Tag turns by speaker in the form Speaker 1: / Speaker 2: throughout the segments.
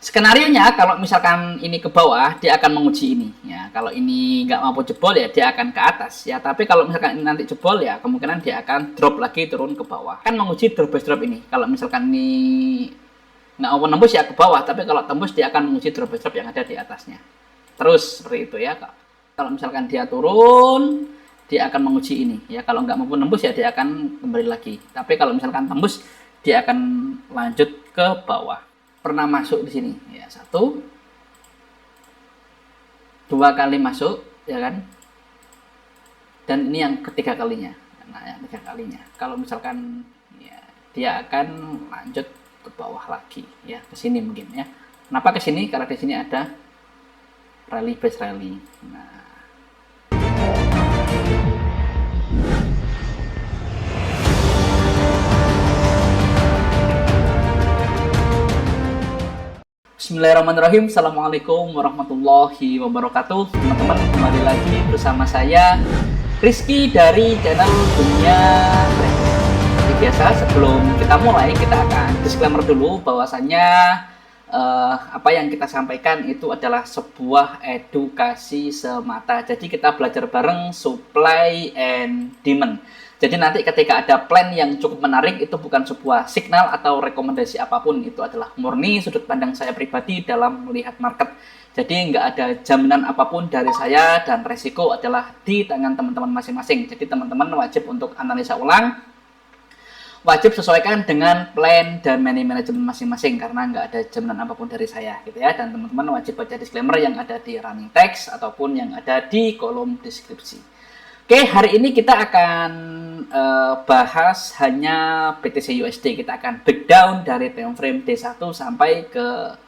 Speaker 1: Skenarionya kalau misalkan ini ke bawah, dia akan menguji ini. Ya, kalau ini nggak mampu jebol ya dia akan ke atas. Ya, tapi kalau misalkan ini nanti jebol ya kemungkinan dia akan drop lagi turun ke bawah. Kan menguji drop base drop ini. Kalau misalkan ini nggak mampu nembus ya ke bawah, tapi kalau tembus dia akan menguji drop base drop yang ada di atasnya. Terus seperti itu ya. Kalau misalkan dia turun, dia akan menguji ini. Ya, kalau nggak mampu nembus ya dia akan kembali lagi. Tapi kalau misalkan tembus, dia akan lanjut ke bawah. Pernah masuk di sini ya, 1 2 kali masuk ya kan, dan ini yang ketiga kalinya. Nah, yang ketiga kalinya kalau misalkan ya, dia akan lanjut ke bawah lagi ya, ke sini mungkin ya. Kenapa ke sini? Karena di sini ada rally base rally. Nah, Bismillahirrahmanirrahim. Assalamualaikum warahmatullahi wabarakatuh. Teman-teman, kembali lagi bersama saya Rizky dari channel Dunia Trading. Seperti biasa, sebelum kita mulai, kita akan disclaimer dulu bahwasannya apa yang kita sampaikan itu adalah sebuah edukasi semata. Jadi kita belajar bareng supply and demand. Jadi nanti ketika ada plan yang cukup menarik, itu bukan sebuah signal atau rekomendasi apapun, itu adalah murni sudut pandang saya pribadi dalam melihat market. Jadi nggak ada jaminan apapun dari saya, dan resiko adalah di tangan teman-teman masing-masing. Jadi teman-teman wajib untuk analisa ulang, wajib sesuaikan dengan plan dan money management masing-masing, karena nggak ada jaminan apapun dari saya gitu ya. Dan teman-teman wajib baca disclaimer yang ada di running text ataupun yang ada di kolom deskripsi. Oke, hari ini kita akan bahas hanya BTC USD. Kita akan breakdown dari time frame D1 sampai ke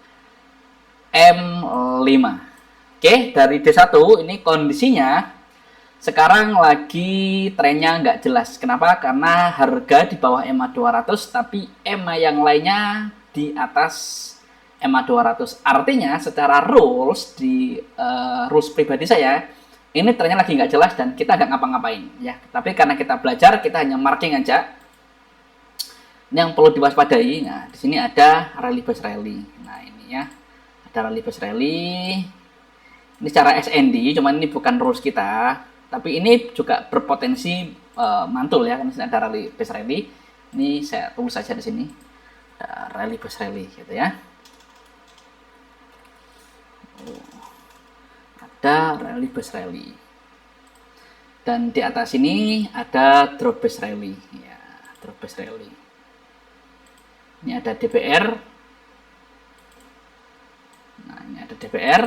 Speaker 1: M5. Oke, dari D1 ini kondisinya sekarang lagi trennya nggak jelas. Kenapa? Karena harga di bawah EMA 200, tapi EMA yang lainnya di atas EMA 200. Artinya secara rules di rules pribadi saya, ini trennya lagi nggak jelas dan kita nggak ngapa-ngapain ya. Tapi karena kita belajar, kita hanya marking aja. Ini yang perlu diwaspadai. Nah, di sini ada rally base rally. Nah, ini ya, ada rally base rally. Ini secara SND, cuman ini bukan rules kita. Tapi ini juga berpotensi mantul ya, karena sini ada rally base rally. Ini saya tulis saja di sini, ada rally base rally gitu ya. Ada rally base rally, dan di atas ini ada drop base rally ya, drop base rally. Ini ada DBR. Nah, ini ada DBR.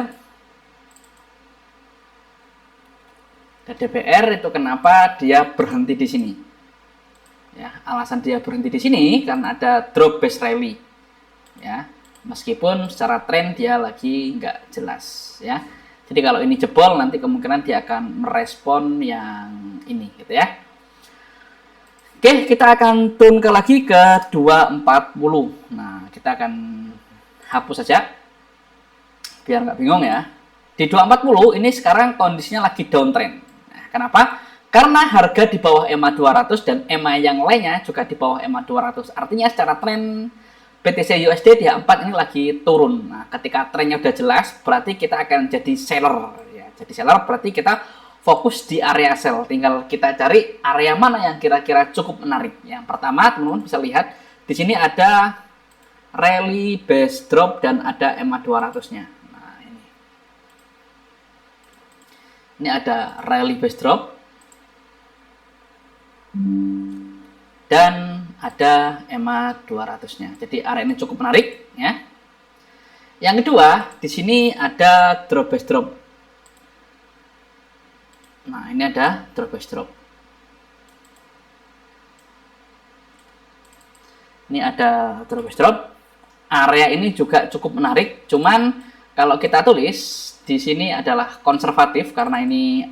Speaker 1: Dan DBR itu kenapa dia berhenti di sini ya, alasan dia berhenti di sini karena ada drop base rally ya, meskipun secara tren dia lagi nggak jelas ya. Jadi kalau ini jebol, nanti kemungkinan dia akan merespon yang ini gitu ya. Oke, kita akan turun lagi ke 240. Nah, kita akan hapus saja biar nggak bingung ya. Di 240 ini sekarang kondisinya lagi downtrend. Nah, kenapa? Karena harga di bawah EMA 200 dan EMA yang lainnya juga di bawah EMA 200. Artinya secara tren BTC USD di H4 ini lagi turun. Nah, ketika trennya udah jelas, berarti kita akan jadi seller ya. Jadi seller berarti kita fokus di area sell. Tinggal kita cari area mana yang kira-kira cukup menarik. Yang pertama, teman-teman bisa lihat di sini ada rally base drop dan ada EMA 200-nya. Nah, ini. Ini ada rally base drop dan ada EMA 200-nya. Jadi area ini cukup menarik ya. Yang kedua, di sini ada drop base drop. Nah, ini ada drop base drop. Ini ada drop base drop. Area ini juga cukup menarik, cuman kalau kita tulis di sini adalah konservatif karena ini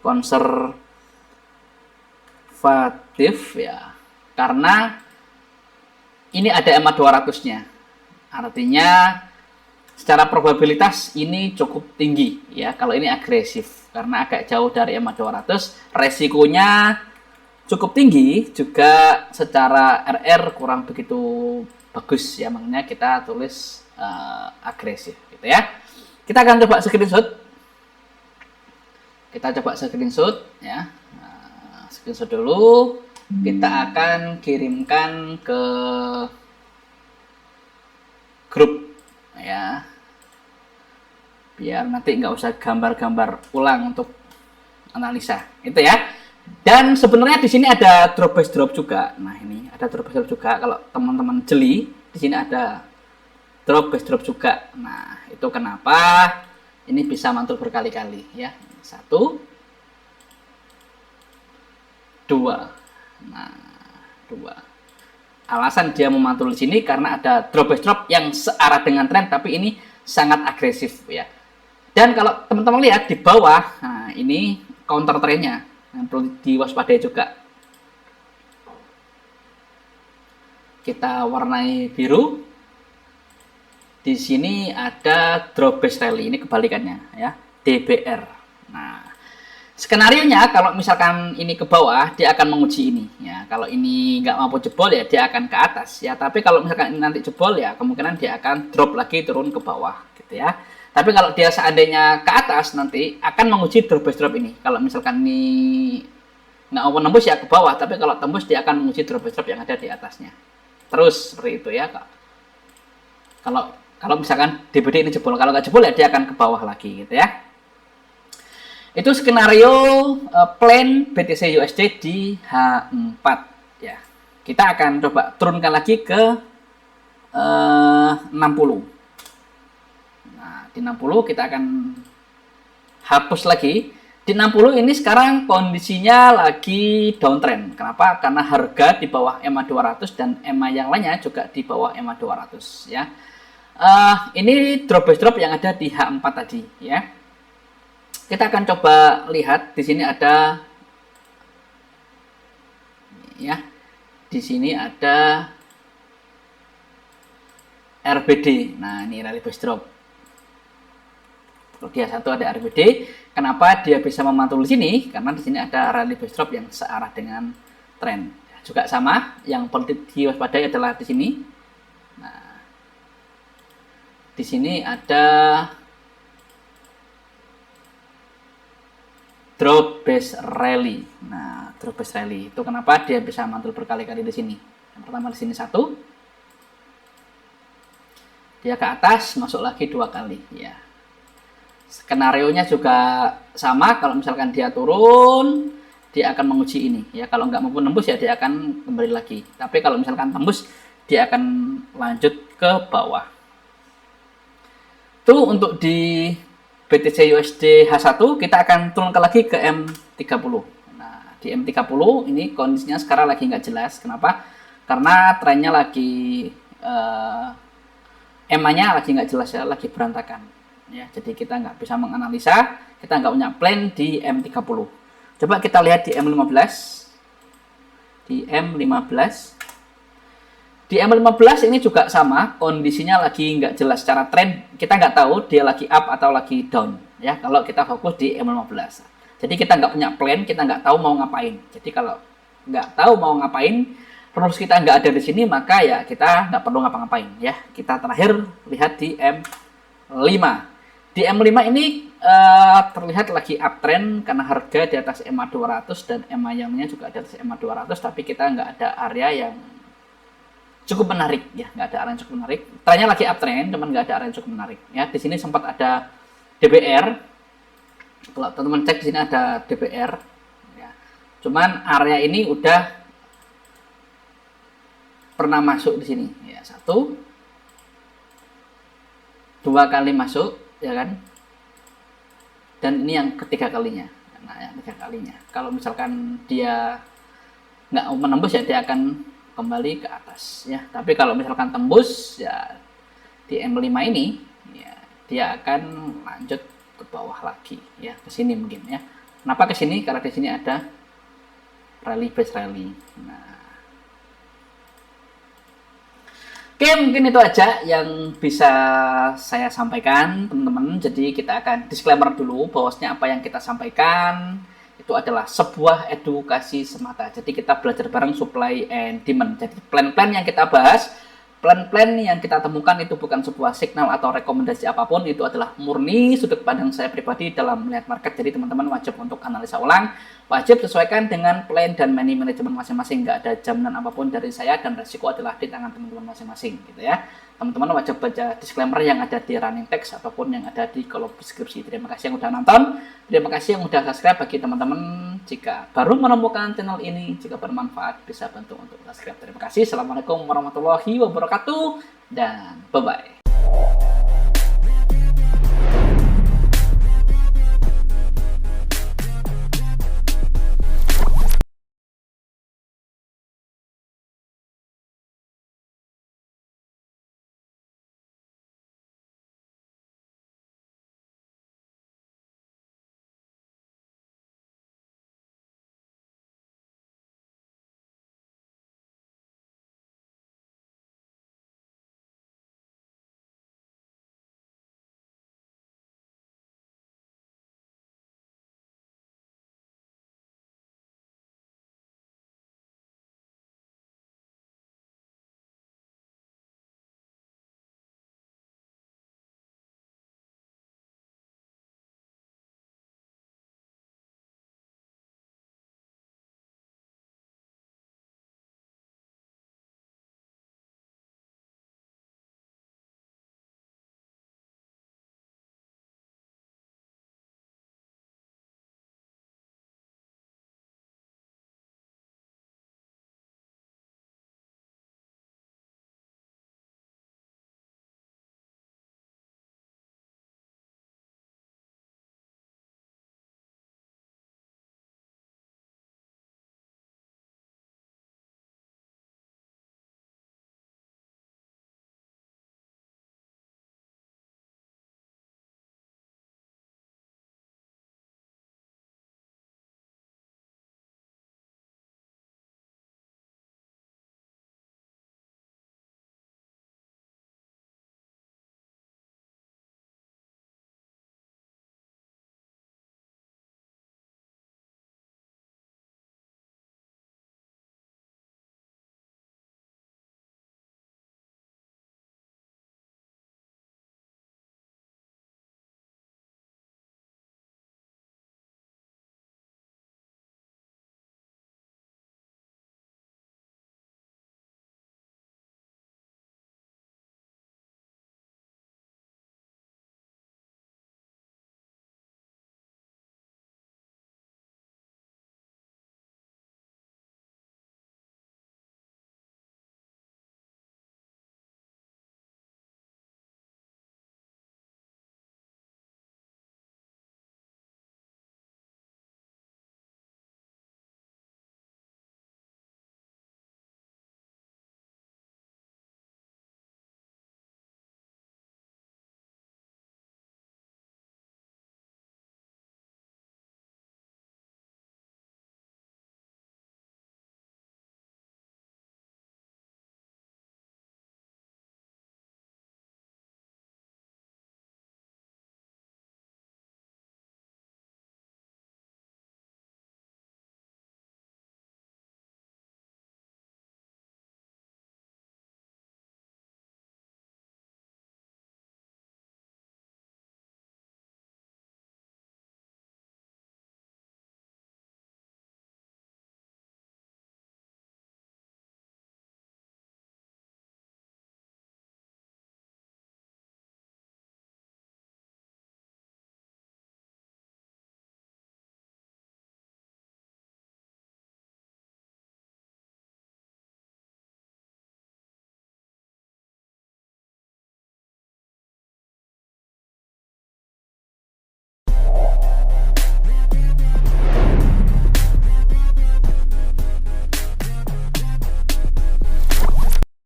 Speaker 1: konservatif ya, karena ini ada EMA 200-nya. Artinya secara probabilitas ini cukup tinggi ya. Kalau ini agresif karena agak jauh dari EMA 200, resikonya cukup tinggi, juga secara RR kurang begitu bagus ya, makanya kita tulis agresif gitu ya. Kita akan coba screenshot. Kita coba screenshot ya. Screenshot dulu. Kita akan kirimkan ke grup ya. Biar nanti nggak usah gambar-gambar ulang untuk analisa. Itu ya. Dan sebenarnya di sini ada drop base drop juga. Nah, ini ada drop base drop juga. Kalau teman-teman jeli, di sini ada drop base drop juga. Nah, itu kenapa ini bisa mantul berkali-kali ya. 1 2. Nah, 2. Alasan dia memantul di sini karena ada drop base drop yang searah dengan tren, tapi ini sangat agresif ya. Dan kalau teman-teman lihat di bawah, nah ini counter trennya yang perlu diwaspadai juga. Kita warnai biru. Di sini ada drop base rally, ini kebalikannya ya, DBR. Nah, skenarionya kalau misalkan ini ke bawah, dia akan menguji ini ya. Kalau ini nggak mampu jebol ya dia akan ke atas ya. Tapi kalau misalkan ini nanti jebol ya kemungkinan dia akan drop lagi turun ke bawah gitu ya. Tapi kalau dia seandainya ke atas nanti akan menguji drop base drop ini. Kalau misalkan ini nggak mampu nembus ya ke bawah. Tapi kalau tembus dia akan menguji drop base drop yang ada di atasnya. Terus seperti itu ya kak. Kalau misalkan DBD ini jebol, kalau nggak jebol ya dia akan ke bawah lagi gitu ya. Itu skenario plan BTC USD di H4 ya. Kita akan coba turunkan lagi ke 60. Nah, di 60 kita akan hapus lagi. Di 60 ini sekarang kondisinya lagi downtrend. Kenapa? Karena harga di bawah EMA 200 dan EMA yang lainnya juga di bawah EMA 200 ya. Ini drop base drop yang ada di H4 tadi ya. Kita akan coba lihat di sini ada ya. Di sini ada RBD. Nah, ini rally base drop. Kalau dia satu ada RBD, kenapa dia bisa memantul di sini? Karena di sini ada rally base drop yang searah dengan tren. Juga sama, yang perlu diwaspadai adalah di sini. Nah, di sini ada drop base rally. Nah, drop base rally itu kenapa dia bisa mantul berkali-kali di sini. Yang pertama di sini 1, dia ke atas masuk lagi 2 kali ya. Skenarionya juga sama, kalau misalkan dia turun dia akan menguji ini ya. Kalau nggak mampu nembus ya dia akan kembali lagi. Tapi kalau misalkan tembus dia akan lanjut ke bawah. Itu untuk di BTC USD H1 kita akan turunkan lagi ke M30. Nah, di M30 ini kondisinya sekarang lagi nggak jelas. Kenapa? Karena trennya lagi EMA-nya lagi nggak jelas ya, lagi berantakan. Ya, jadi kita nggak bisa menganalisa, kita nggak punya plan di M30. Coba kita lihat di M15. Di M15. Di M15 ini juga sama, kondisinya lagi nggak jelas secara tren. Kita nggak tahu dia lagi up atau lagi down. Ya, kalau kita fokus di M15. Jadi kita nggak punya plan, kita nggak tahu mau ngapain. Jadi kalau nggak tahu mau ngapain, rules kita nggak ada di sini, maka ya kita nggak perlu ngapa-ngapain. Ya, kita terakhir lihat di M5. Di M5 ini terlihat lagi uptrend karena harga di atas EMA 200 dan EMA yang lainnya juga di atas EMA 200, tapi kita nggak ada area yang cukup menarik ya, nggak ada area yang cukup menarik. Trennya lagi uptrend, cuman nggak ada area yang cukup menarik ya. Di sini sempat ada DBR. Kalau teman-teman cek di sini ada DBR ya. Cuman area ini udah pernah masuk di sini ya, 1 2 kali masuk ya kan, dan ini yang ketiga kalinya. Nah, yang ketiga kalinya kalau misalkan dia nggak menembus ya dia akan kembali ke atas ya. Tapi kalau misalkan tembus ya di M5 ini ya dia akan lanjut ke bawah lagi ya, ke sini mungkin ya. Kenapa ke sini? Karena di sini ada rally base rally. Nah, oke, mungkin itu aja yang bisa saya sampaikan, teman-teman. Jadi kita akan disclaimer dulu bahwasanya apa yang kita sampaikan itu adalah sebuah edukasi semata. Jadi kita belajar bareng supply and demand. Jadi plan-plan yang kita bahas, plan-plan yang kita temukan itu bukan sebuah signal atau rekomendasi apapun, itu adalah murni sudut pandang saya pribadi dalam melihat market. Jadi teman-teman wajib untuk analisa ulang, wajib sesuaikan dengan plan dan money management masing-masing. Nggak ada jaminan apapun dari saya, dan resiko adalah di tangan teman-teman masing-masing gitu ya. Teman-teman wajib baca disclaimer yang ada di running text ataupun yang ada di kolom deskripsi. Terima kasih yang udah nonton, terima kasih yang udah subscribe. Bagi teman-teman jika baru menemukan channel ini, jika bermanfaat bisa bantu untuk subscribe. Terima kasih. Assalamualaikum warahmatullahi wabarakatuh dan bye-bye.